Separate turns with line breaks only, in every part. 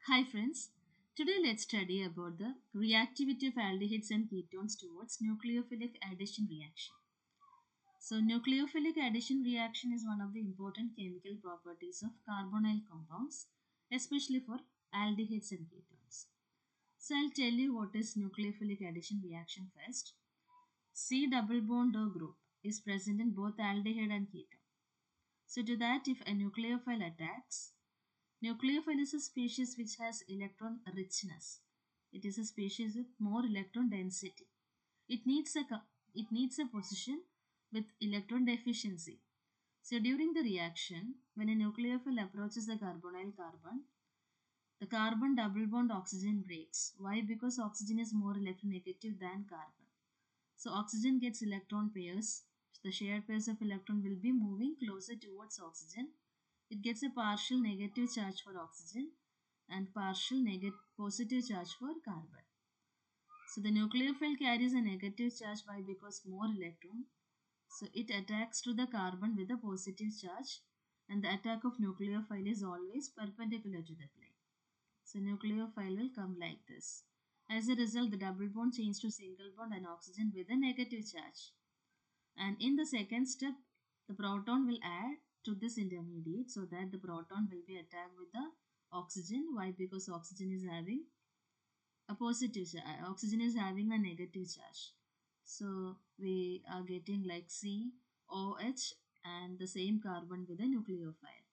Hi friends, today let's study about the reactivity of aldehydes and ketones towards nucleophilic addition reaction. So nucleophilic addition reaction is one of the important chemical properties of carbonyl compounds, especially for aldehydes and ketones. So I'll tell you what is nucleophilic addition reaction first. C double bond O group is present in both aldehyde and ketone. So to that if a nucleophile attacks, Nucleophile is a species which has electron richness. It is a species with more electron density. It needs a position with electron deficiency. So during the reaction, when a nucleophile approaches the carbonyl carbon, the carbon double bond oxygen breaks. Why? Because oxygen is more electronegative than carbon. So oxygen gets electron pairs. The shared pairs of electron will be moving closer towards oxygen. It gets a partial negative charge for oxygen and partial positive charge for carbon. So the nucleophile carries a negative charge. Why? Because more electron. So it attacks to the carbon with a positive charge, and the attack of nucleophile is always perpendicular to the plane. So nucleophile will come like this. As a result, the double bond changes to single bond and oxygen with a negative charge. And in the second step, the proton will add to this intermediate so that the proton will be attacked with the oxygen. Why? Because oxygen is having a positive charge. Oxygen is having a negative charge. So we are getting like COH and the same carbon with a nucleophile.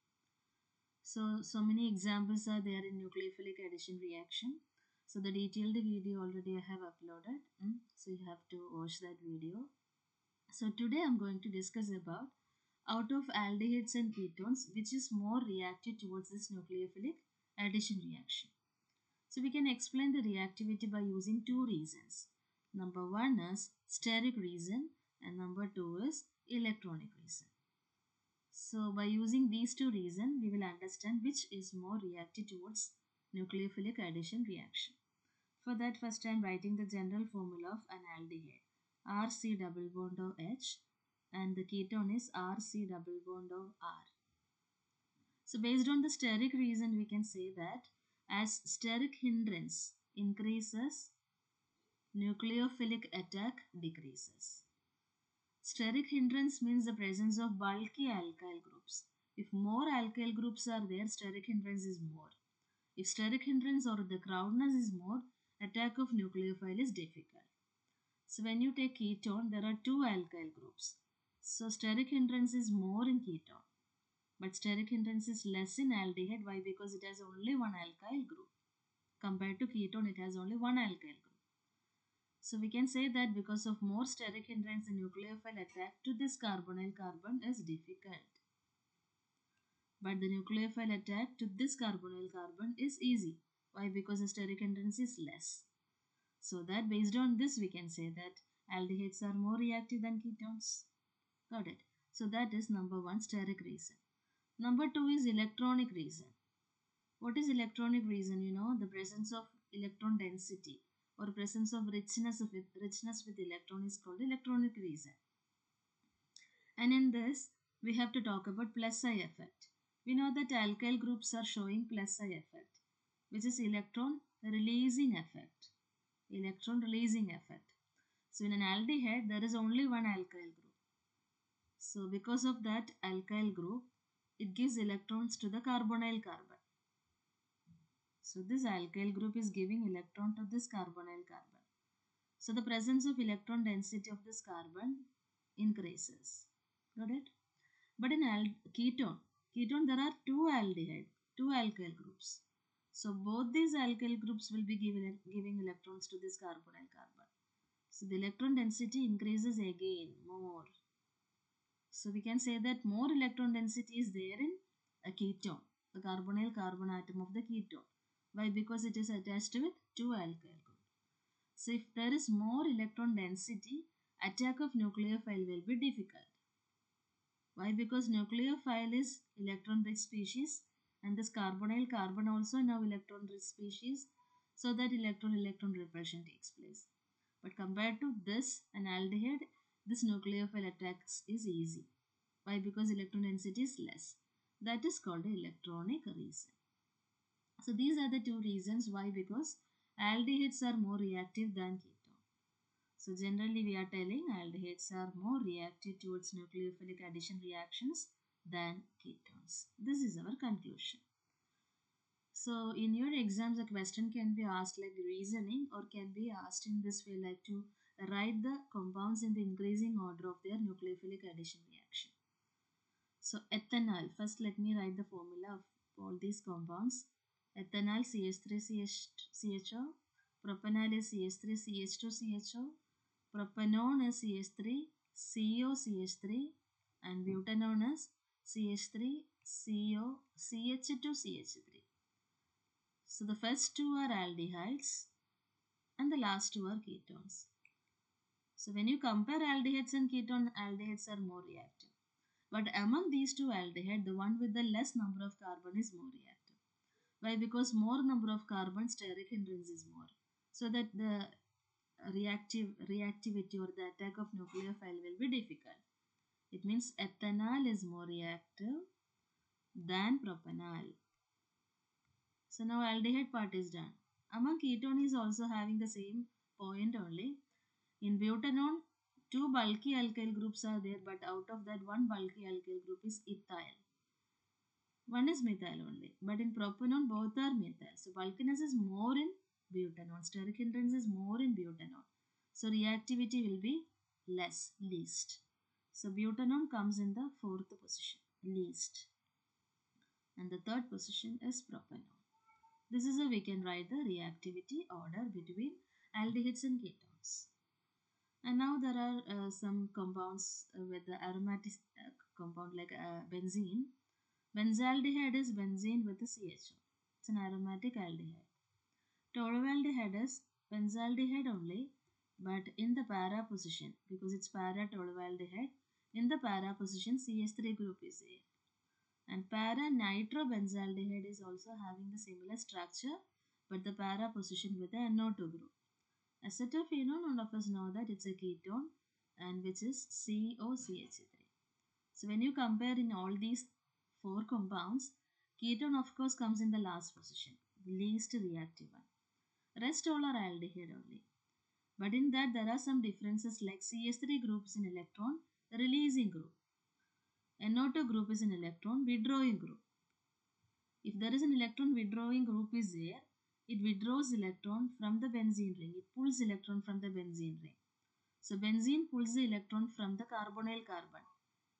So many examples are there in nucleophilic addition reaction. So the detailed video already I have uploaded. So you have to watch that video. So today I'm going to discuss about out of aldehydes and ketones which is more reactive towards this nucleophilic addition reaction. So we can explain the reactivity by using two reasons. Number one is steric reason and number two is electronic reason. So by using these two reasons, we will understand which is more reactive towards nucleophilic addition reaction. For that, first I am writing the general formula of an aldehyde. RC double bond of H and the ketone is RC double bond of R. So based on the steric reason, we can say that as steric hindrance increases, nucleophilic attack decreases. Steric hindrance means the presence of bulky alkyl groups. If more alkyl groups are there, steric hindrance is more. If steric hindrance or the crowdness is more, attack of nucleophile is difficult. So when you take ketone, there are two alkyl groups. So steric hindrance is more in ketone. But steric hindrance is less in aldehyde. Why? Because it has only one alkyl group. Compared to ketone, it has only one alkyl group. So we can say that because of more steric hindrance, the nucleophile attack to this carbonyl carbon is difficult. But the nucleophile attack to this carbonyl carbon is easy. Why? Because the steric hindrance is less. So that based on this we can say that aldehydes are more reactive than ketones. Got it? So that is number one, steric reason. Number two is electronic reason. What is electronic reason? You know, the presence of electron density or presence of richness with electron is called electronic reason. And in this, we have to talk about plus I effect. We know that alkyl groups are showing plus I effect, which is electron releasing effect. Electron releasing effect. So in an aldehyde, there is only one alkyl group. So because of that alkyl group, it gives electrons to the carbonyl carbon. So this alkyl group is giving electron to this carbonyl carbon. So the presence of electron density of this carbon increases. Got it? But in ketone there are two alkyl groups. So both these alkyl groups will be giving electrons to this carbonyl carbon. So the electron density increases again more. So we can say that more electron density is there in a ketone, the carbonyl carbon atom of the ketone. Why? Because it is attached with two alkyl groups. So if there is more electron density, attack of nucleophile will be difficult. Why? Because nucleophile is electron rich species and this carbonyl carbon also now electron rich species, so that electron repulsion takes place. But compared to this, an aldehyde, this nucleophile attacks is easy. Why? Because electron density is less. That is called electronic reason. So these are the two reasons why, because aldehydes are more reactive than ketone. So generally we are telling aldehydes are more reactive towards nucleophilic addition reactions than ketones. This is our conclusion. So in your exams a question can be asked like reasoning, or can be asked in this way like to write the compounds in the increasing order of their nucleophilic addition reaction. So ethanol, first let me write the formula of all these compounds. Ethanol CH3CHO, propanol is CH3CH2CHO, propanone is CH3COCH3, and butanone is CH3COCH2CH3. So the first two are aldehydes and the last two are ketones. So when you compare aldehydes and ketone, aldehydes are more reactive. But among these two aldehyde, the one with the less number of carbon is more reactive. Why? Because more number of carbon, steric hindrance is more. So that the reactivity or the attack of nucleophile will be difficult. It means ethanol is more reactive than propanol. So now aldehyde part is done. Among ketone is also having the same point only. In butanone, two bulky alkyl groups are there, but out of that one bulky alkyl group is ethyl. One is methyl only. But in propanone, both are methyl. So bulkiness is more in butanone. Steric hindrance is more in butanone. So reactivity will be less, least. So butanone comes in the fourth position, least. And the third position is propanone. This is how we can write the reactivity order between aldehydes and ketones. And now there are some compounds with the aromatic compound like benzene. Benzaldehyde is benzene with the CHO. It's an aromatic aldehyde. Tolualdehyde is benzaldehyde only, but in the para position, because it's para tolualdehyde, in the para position CH3 group is there. And para nitrobenzaldehyde is also having the similar structure, but the para position with the NO2 group. Acetophenone, all of us know that it's a ketone, and which is COCH3. So when you compare in all these four compounds, ketone of course comes in the last position, the least reactive one. Rest all are aldehyde only. But in that there are some differences like CH3 group is an electron releasing group. NO2 group is an electron withdrawing group. If there is an electron withdrawing group is there, it withdraws electron from the benzene ring. It pulls electron from the benzene ring. So benzene pulls the electron from the carbonyl carbon.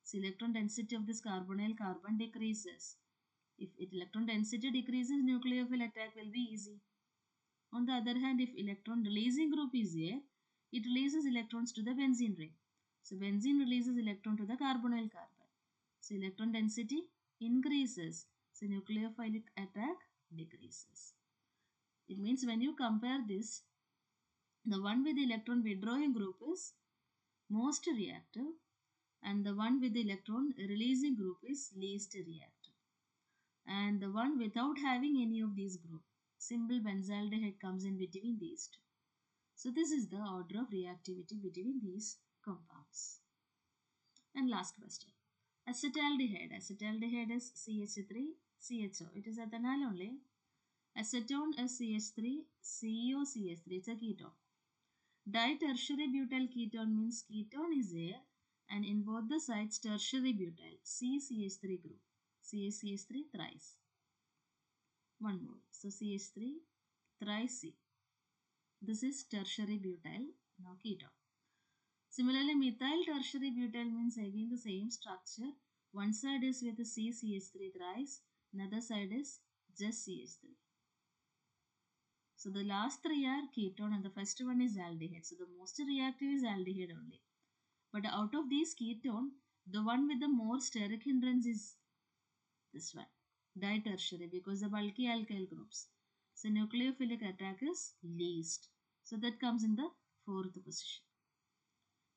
So electron density of this carbonyl carbon decreases. If electron density decreases, nucleophile attack will be easy. On the other hand, if electron releasing group is there, it releases electrons to the benzene ring. So benzene releases electron to the carbonyl carbon. So electron density increases. So nucleophilic attack decreases. It means when you compare this, the one with the electron withdrawing group is most reactive, and the one with the electron releasing group is least reactive. And the one without having any of these group, simple benzaldehyde comes in between these two. So this is the order of reactivity between these compounds. And last question. Acetaldehyde. Acetaldehyde is CH3CHO. It is ethanol only. Acetone is CH3COCH3. It's a ketone. Ditertiary butyl ketone means ketone is there, and in both the sides tertiary butyl CCH3 group. CH3 thrice. One more. So CH3 thrice C. This is tertiary butyl, now ketone. Similarly, methyl tertiary butyl means again the same structure. One side is with CCH3 thrice, another side is just CH3. So the last three are ketone and the first one is aldehyde. So the most reactive is aldehyde only. But out of these ketone, the one with the more steric hindrance is this one, ditertiary, because the bulky alkyl groups. So nucleophilic attack is least. So that comes in the fourth position.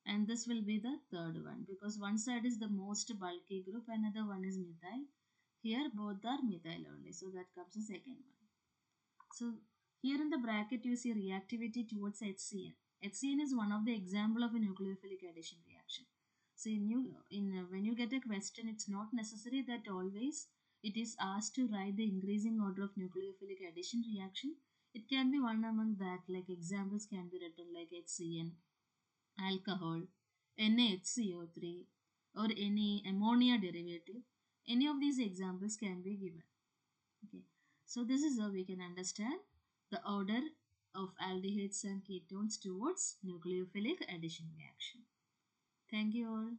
And this will be the third one, because one side is the most bulky group, another one is methyl. Here both are methyl only. So that comes the second one. So here in the bracket you see reactivity towards HCN. HCN is one of the example of a nucleophilic addition reaction. So when you get a question, it's not necessary that always it is asked to write the increasing order of nucleophilic addition reaction, it can be one among that. Like examples can be written like HCN, alcohol, NaHCO3, or any ammonia derivative. Any of these examples can be given. Okay. So this is how we can understand the order of aldehydes and ketones towards nucleophilic addition reaction. Thank you all.